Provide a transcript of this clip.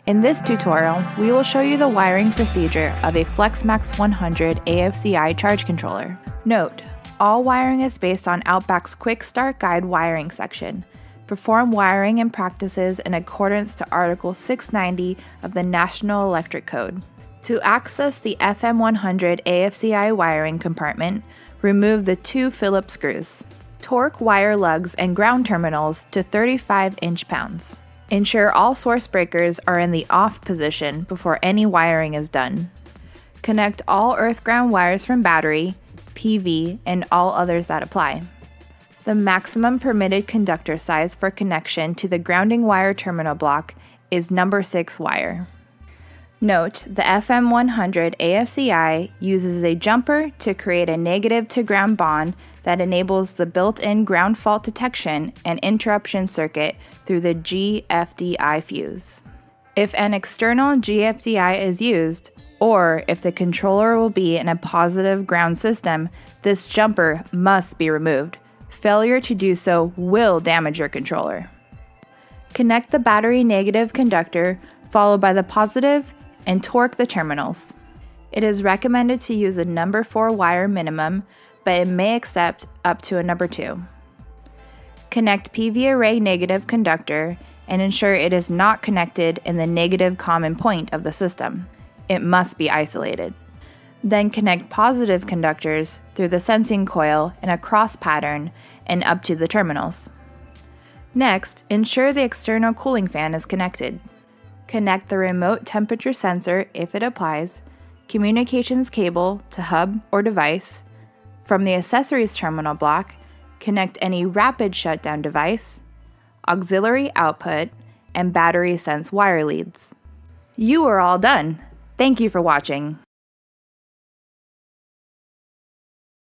In this tutorial, we will show you the wiring procedure of a FLEXmax 100 AFCI charge controller. Note, all wiring is based on OutBack's Quick Start Guide wiring section. Perform wiring and practices in accordance to Article 690 of the National Electric Code. To access the FM100 AFCI wiring compartment, remove the 2 Phillips screws. Torque wire lugs and ground terminals to 35 inch-pounds. Ensure all source breakers are in the off position before any wiring is done. Connect all earth-ground wires from battery, PV, and all others that apply. The maximum permitted conductor size for connection to the grounding wire terminal block is number 6 wire. Note, the FM100 AFCI uses a jumper to create a negative to ground bond that enables the built-in ground fault detection and interruption circuit through the GFDI fuse. If an external GFDI is used, or if the controller will be in a positive ground system, this jumper must be removed. Failure to do so will damage your controller. Connect the battery negative conductor followed by the positive and torque the terminals. It is recommended to use a number 4 wire minimum, but it may accept up to a number 2. Connect PV array negative conductor and ensure it is not connected in the negative common point of the system. It must be isolated. Then connect positive conductors through the sensing coil in a cross pattern and up to the terminals. Next, ensure the external cooling fan is connected. Connect the remote temperature sensor if it applies, communications cable to hub or device. From the accessories terminal block, connect any rapid shutdown device, auxiliary output, and battery sense wire leads. You are all done! Thank you for watching.